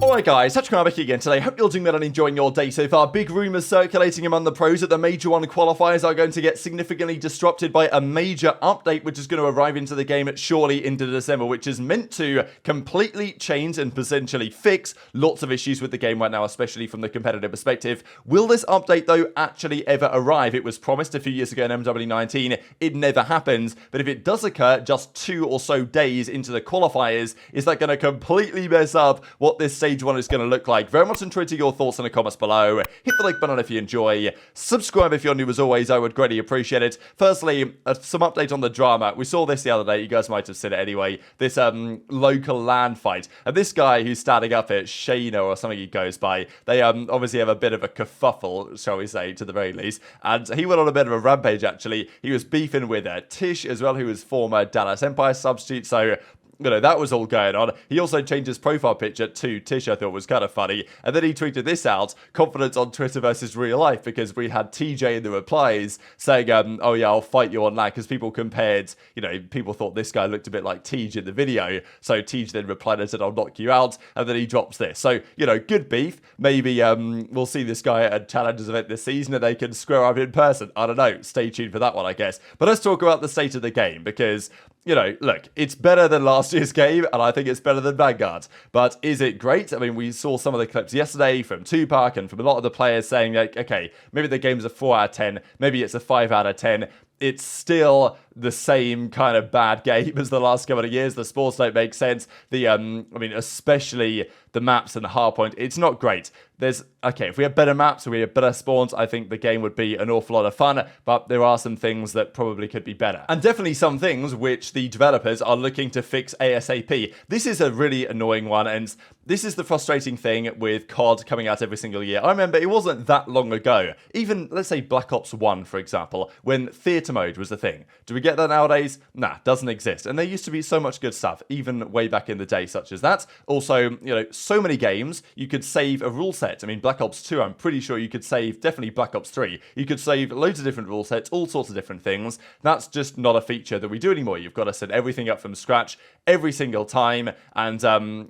Alright guys, TacticalRab again today. Hope you're doing well and enjoying your day so far. Big rumours circulating among the pros that the Major 1 qualifiers are going to get significantly disrupted by a major update which is going to arrive into the game surely into December, which is meant to completely change and potentially fix lots of issues with the game right now, especially from the competitive perspective. Will this update though actually ever arrive? It was promised a few years ago in MW19, it never happens, but if it does occur just 2 or so days into the qualifiers, is that going to completely mess up what this stage 1 is going to look like? Very much intrigued to your thoughts in the comments below. Hit the like button if you enjoy. Subscribe if you're new as always, I would greatly appreciate it. Firstly, some update on the drama. We saw this the other day, you guys might have seen it anyway. This local LAN fight. And this guy who's standing up at Shayna or something he goes by, they obviously have a bit of a kerfuffle, shall we say, to the very least. And he went on a bit of a rampage actually. He was beefing with Tish as well, who was former Dallas Empire substitute, so you know, that was all going on. He also changed his profile picture to Tish, I thought was kind of funny. And then he tweeted this out, confidence on Twitter versus real life, because we had TJ in the replies saying, oh yeah, I'll fight you on that, because people compared, you know, people thought this guy looked a bit like TJ in the video. So TJ then replied and said, I'll knock you out. And then he drops this. So, you know, good beef. Maybe we'll see this guy at a Challengers event this season and they can square up in person. I don't know. Stay tuned for that one, I guess. But let's talk about the state of the game, because, you know, look, it's better than last year's game, and I think it's better than Vanguard. But is it great? I mean, we saw some of the clips yesterday from Tupac and from a lot of the players saying, like, okay, maybe the game's a 4 out of 10, maybe it's a 5 out of 10. It's still the same kind of bad game as the last couple of years. The sports don't make sense. The, I mean, especially the maps and the hardpoint, it's not great. There's, okay, if we had better maps or we had better spawns, I think the game would be an awful lot of fun, but there are some things that probably could be better. And definitely some things which the developers are looking to fix ASAP. This is a really annoying one, and this is the frustrating thing with COD coming out every single year. I remember it wasn't that long ago, even, let's say, Black Ops 1, for example, when theatre mode was the thing. Do we get that nowadays? Nah, doesn't exist. And there used to be so much good stuff, even way back in the day, such as that. Also, you know, so many games, you could save a rule set. I mean, Black Ops 2, I'm pretty sure you could save, definitely Black Ops 3. You could save loads of different rule sets, all sorts of different things. That's just not a feature that we do anymore. You've got to set everything up from scratch every single time. And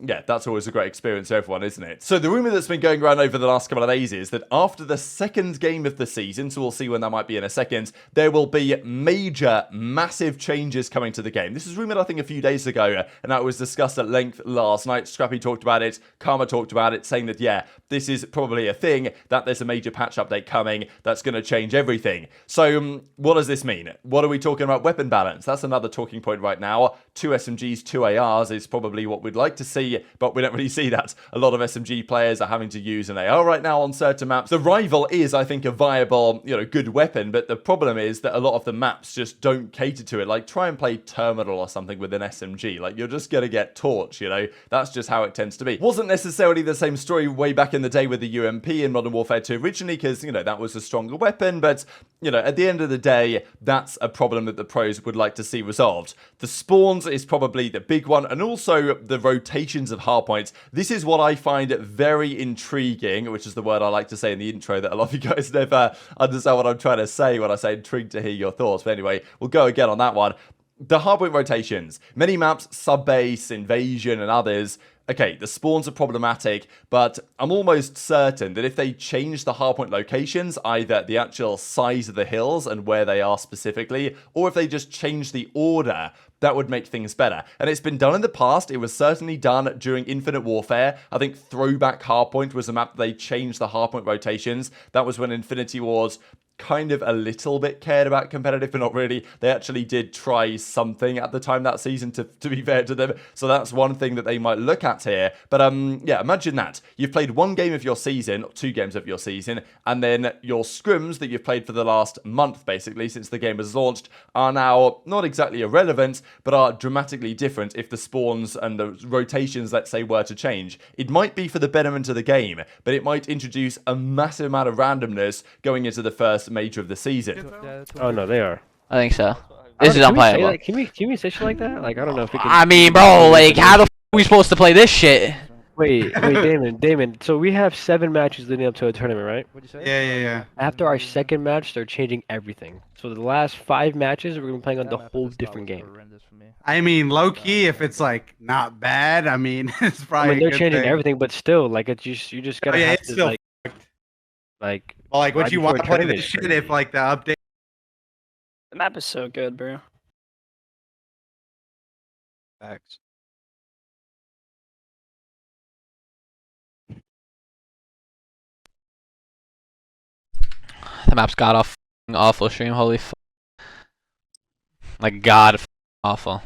yeah, that's always a great experience for everyone, isn't it? So the rumor that's been going around over the last couple of days is that after the second game of the season, so we'll see when that might be in a second, there will be major, massive changes coming to the game. This was rumored, I think, a few days ago, and that was discussed at length last night. Scrappy talked about it, Karma talked about it, saying that, yeah, this is probably a thing, that there's a major patch update coming that's going to change everything. So what does this mean? What are we talking about? Weapon balance. That's another talking point right now. 2 SMGs, 2 ARs is probably what we'd like to see, but we don't really see that. A lot of SMG players are having to use an AR right now on certain maps. The Rival is, I think, a viable, you know, good weapon, but the problem is that a lot of the maps just don't cater to it. Like, try and play Terminal or something with an SMG. Like, you're just going to get torched, you know? That's just how it tends to be. Wasn't necessarily the same story way back in the day with the UMP in Modern Warfare 2 originally, because, you know, that was a stronger weapon, but, you know, at the end of the day, that's a problem that the pros would like to see resolved. The spawns is probably the big one, and also the rotations of hardpoints. This is what I find very intriguing, which is the word I like to say in the intro that a lot of you guys never understand what I'm trying to say when I say intrigued to hear your thoughts. But anyway, we'll go again on that one. The hardpoint rotations. Many maps, Subbase, Invasion, and others, okay, the spawns are problematic, but I'm almost certain that if they change the hardpoint locations, either the actual size of the hills and where they are specifically, or if they just change the order, that would make things better. And it's been done in the past. It was certainly done during Infinite Warfare. I think Throwback Hardpoint was a map that they changed the hardpoint rotations. That was when Infinity Wars kind of a little bit cared about competitive, but not really. They actually did try something at the time that season, to be fair to them. So that's one thing that they might look at here. But yeah, imagine that. You've played 1 game of your season, or 2 games of your season, and then your scrims that you've played for the last month, basically, since the game was launched, are now not exactly irrelevant, but are dramatically different if the spawns and the rotations, let's say, were to change. It might be for the betterment of the game, but it might introduce a massive amount of randomness going into the first major of the season. Oh no, they are. I think so. This is unplayable. Can we say shit like that? Like, I don't know if we can. I mean, bro, like, how the f are we supposed to play this shit? Wait, Damon. So we have 7 matches leading up to a tournament, right? What'd you say? Yeah. After our second match, they're changing everything. So the last 5 matches, we're gonna be playing on the whole different game. I mean, low key, if it's like not bad, I mean, it's probably. I mean, they're a good changing thing. everything, but still, like it's just you just gotta yeah, have it's to still like. well, like, would right you before want to play tournament this is shit crazy. if like the update? The map is so good, bro. Facts. The map's god awful stream. Holy f. Like god awful.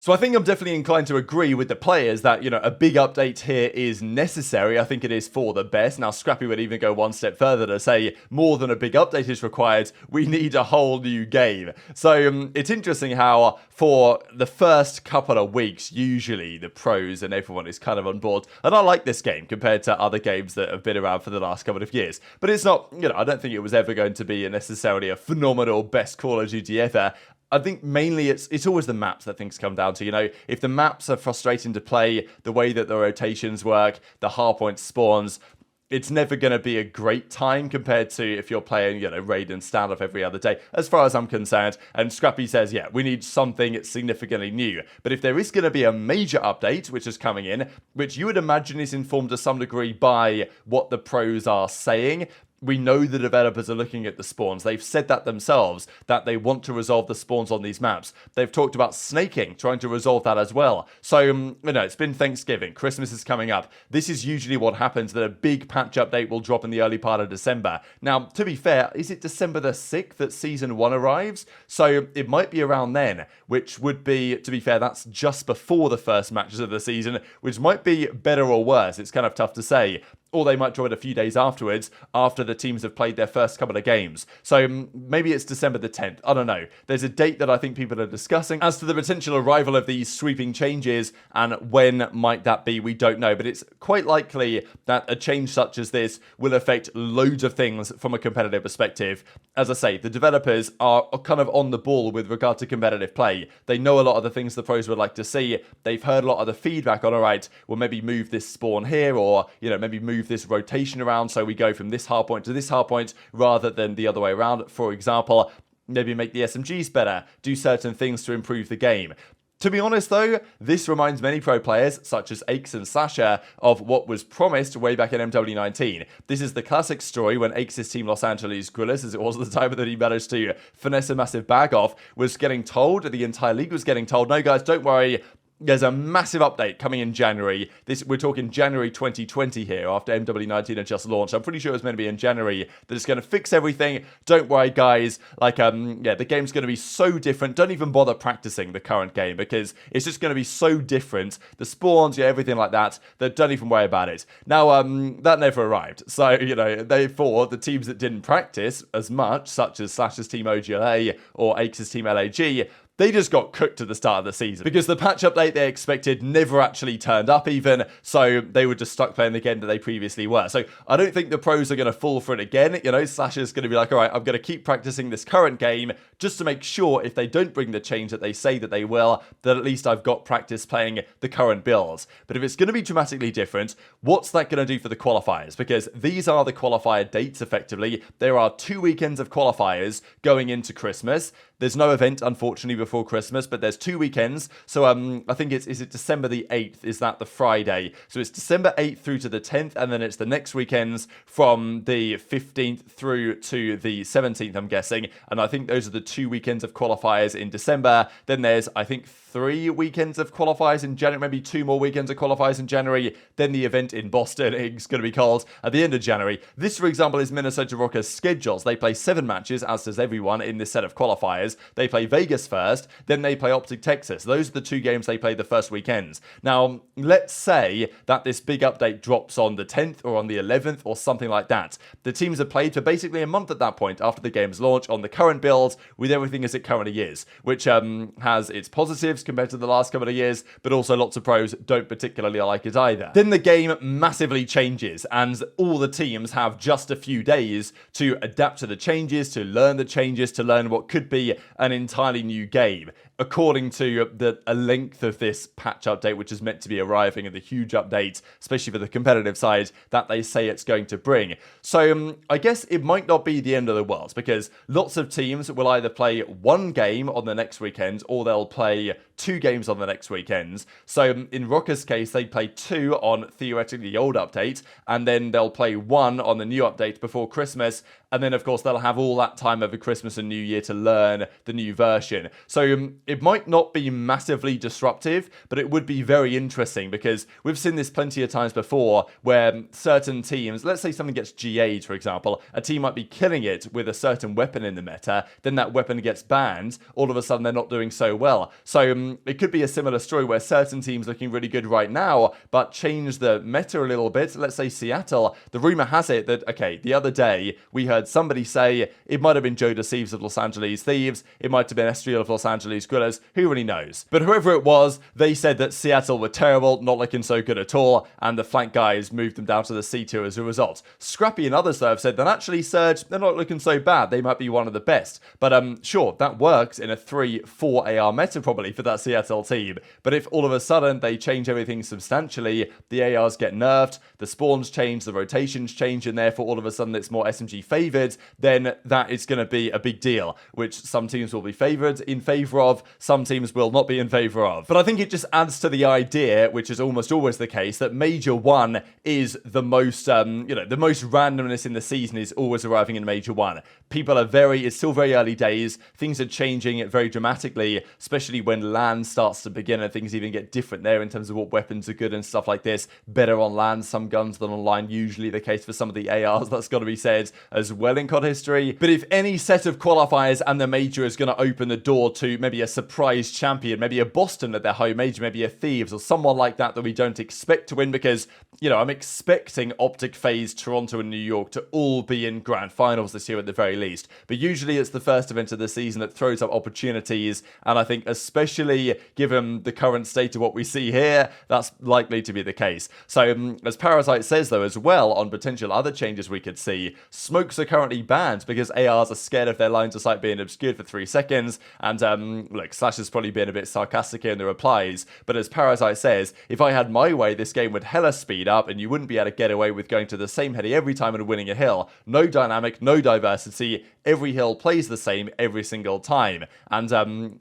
So I think I'm definitely inclined to agree with the players that, you know, a big update here is necessary. I think it is for the best. Now, Scrappy would even go one step further to say more than a big update is required. We need a whole new game. So it's interesting how for the first couple of weeks, usually the pros and everyone is kind of on board. And I like this game compared to other games that have been around for the last couple of years. But it's not, you know, I don't think it was ever going to be necessarily a phenomenal best Call of Duty ever. I think mainly it's always the maps that things come down to. You know, if the maps are frustrating to play, the way that the rotations work, the hardpoint spawns, it's never going to be a great time compared to if you're playing, you know, raid and standoff every other day, as far as I'm concerned. And Scrappy says, yeah, we need something significantly new. But if there is going to be a major update, which is coming in, which you would imagine is informed to some degree by what the pros are saying, we know the developers are looking at the spawns. They've said that themselves, that they want to resolve the spawns on these maps. They've talked about snaking, trying to resolve that as well. So, you know, it's been Thanksgiving. Christmas is coming up. This is usually what happens, that a big patch update will drop in the early part of December. Now, to be fair, is it December the 6th that Season 1 arrives? So it might be around then, which would be, to be fair, that's just before the first matches of the season, which might be better or worse. It's kind of tough to say. Or they might drop it a few days afterwards, after the teams have played their first couple of games. So maybe it's December the 10th. I don't know. There's a date that I think people are discussing. As to the potential arrival of these sweeping changes and when might that be, we don't know. But it's quite likely that a change such as this will affect loads of things from a competitive perspective. As I say, the developers are kind of on the ball with regard to competitive play. They know a lot of the things the pros would like to see. They've heard a lot of the feedback on, all right, we'll maybe move this spawn here, or, you know, maybe move this rotation around so we go from this hardpoint to this hardpoint rather than the other way around. For example, maybe make the SMGs better, do certain things to improve the game. To be honest though, this reminds many pro players, such as aBeZy and Sasha, of what was promised way back in MW19. This is the classic story when aBeZy's team Los Angeles Gunless, as it was at the time that he managed to finesse a massive bag off, was getting told, the entire league was getting told, no guys, don't worry, there's a massive update coming in January. We're talking January 2020 here, after MW19 had just launched. I'm pretty sure it was meant to be in January. That it's going to fix everything. Don't worry, guys. Like, yeah, the game's going to be so different. Don't even bother practicing the current game because it's just going to be so different. The spawns, yeah, everything like that. That don't even worry about it. Now, that never arrived. So, you know, therefore, the teams that didn't practice as much, such as Slash's team OGLA or aBeZy's team LAG, they just got cooked at the start of the season because the patch update they expected never actually turned up even, so they were just stuck playing the game that they previously were. So I don't think the pros are going to fall for it again. You know, Slash is going to be like, all right, I'm going to keep practicing this current game just to make sure if they don't bring the change that they say that they will, that at least I've got practice playing the current builds. But if it's going to be dramatically different, what's that going to do for the qualifiers? Because these are the qualifier dates effectively. There are 2 weekends of qualifiers going into Christmas. There's no event, unfortunately, before Christmas, but there's 2 weekends. So I think is it December the 8th? Is that the Friday? So it's December 8th through to the 10th, and then it's the next weekends from the 15th through to the 17th, I'm guessing. And I think those are the 2 weekends of qualifiers in December. Then there's, I think, 3 weekends of qualifiers in January, maybe 2 more weekends of qualifiers in January. Then the event in Boston is going to be called at the end of January. This, for example, is Minnesota Rockers' schedules. They play 7 matches, as does everyone in this set of qualifiers. They play Vegas first, then they play OpTic Texas. Those are the 2 games they play the first weekends. Now, let's say that this big update drops on the 10th or on the 11th or something like that. The teams have played for basically a month at that point after the game's launch on the current build with everything as it currently is, which has its positives compared to the last couple of years, but also lots of pros don't particularly like it either. Then the game massively changes and all the teams have just a few days to adapt to the changes, to learn the changes, to learn what could be an entirely new game. according to a length of this patch update, which is meant to be arriving, and the huge update, especially for the competitive side, that they say it's going to bring. So I guess it might not be the end of the world, because lots of teams will either play one game on the next weekend, or they'll play 2 games on the next weekends. So in Rocker's case, they play 2 on theoretically the old update, and then they'll play 1 on the new update before Christmas, and then of course they'll have all that time over Christmas and New Year to learn the new version. So it might not be massively disruptive, but it would be very interesting, because we've seen this plenty of times before where certain teams, let's say something gets GA'd, for example, a team might be killing it with a certain weapon in the meta, then that weapon gets banned, all of a sudden they're not doing so well. So it could be a similar story where certain teams looking really good right now, but change the meta a little bit. Let's say Seattle, the rumor has it that, okay, the other day we heard somebody say it might have been Joe Deceives of Los Angeles Thieves, it might have been Estriel of Los Angeles Gunless, who really knows? But whoever it was, they said that Seattle were terrible, not looking so good at all, and the flank guys moved them down to the C2 as a result. Scrappy and others have said that actually Surge, they're not looking so bad, they might be one of the best. But sure, that works in a 3-4 AR meta probably for that Seattle team. But if all of a sudden they change everything substantially, the ARs get nerfed, the spawns change, the rotations change, and therefore all of a sudden it's more SMG favoured, then that is going to be a big deal, which some teams will be favoured in favour of, some teams will not be in favour of. But I think it just adds to the idea, which is almost always the case, that Major 1 is the most, the most randomness in the season is always arriving in Major 1. People are it's still very early days, things are changing very dramatically, especially when LAN starts to begin and things even get different there in terms of what weapons are good and stuff like this. Better on LAN, some guns than online, usually the case for some of the ARs, that's got to be said as well in COD history. But if any set of qualifiers and the Major is going to open the door to maybe a surprise champion, maybe a Boston at their home Major, maybe a Thieves or someone like that we don't expect to win, because, I'm expecting OpTic, FaZe, Toronto and New York to all be in grand finals this year at the very least. But usually it's the first event of the season that throws up opportunities, and I think especially given the current state of what we see here, that's likely to be the case. So as Parasite says though as well, on potential other changes we could see, smokes are currently banned because ARs are scared of their lines of sight being obscured for 3 seconds, and look, Slash has probably been a bit sarcastic here in the replies, but as Parasite says, if I had my way, this game would hella speed up and you wouldn't be able to get away with going to the same heady every time and winning a hill. No dynamic, no diversity, every hill plays the same every single time, and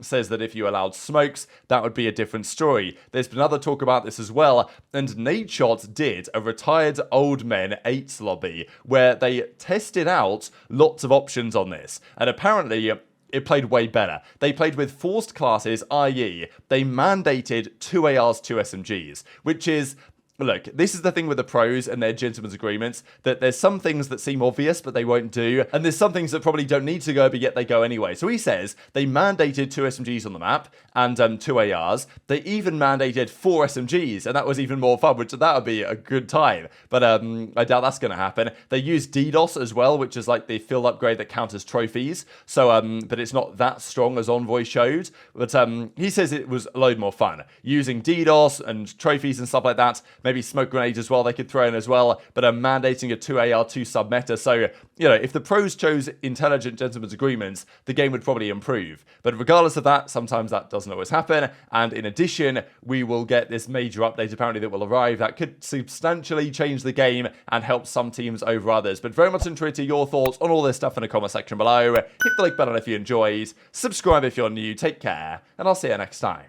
says that if you allowed smokes, that would be a different story. There's been other talk about this as well, and Nadeshot did a retired old men 8s lobby where they tested out lots of options on this, and apparently it played way better. They played with forced classes, i.e. they mandated 2 ARs, 2 SMGs, which is... Look, this is the thing with the pros and their gentlemen's agreements, that there's some things that seem obvious but they won't do, and there's some things that probably don't need to go but yet they go anyway. So he says they mandated 2 SMGs on the map and 2 ARs. They even mandated 4 SMGs, and that was even more fun, which that would be a good time. But I doubt that's going to happen. They used DDoS as well, which is like the field upgrade that counts as trophies. So, but it's not that strong as Envoy showed. But he says it was a load more fun using DDoS and trophies and stuff like that. Maybe smoke grenades as well they could throw in as well, but mandating a 2 AR, 2 sub meta. So, if the pros chose intelligent gentlemen's agreements, the game would probably improve. But regardless of that, sometimes that doesn't always happen. And in addition, we will get this major update apparently that will arrive that could substantially change the game and help some teams over others. But very much interested to your thoughts on all this stuff in the comment section below. Hit the like button if you enjoyed, subscribe if you're new, take care, and I'll see you next time.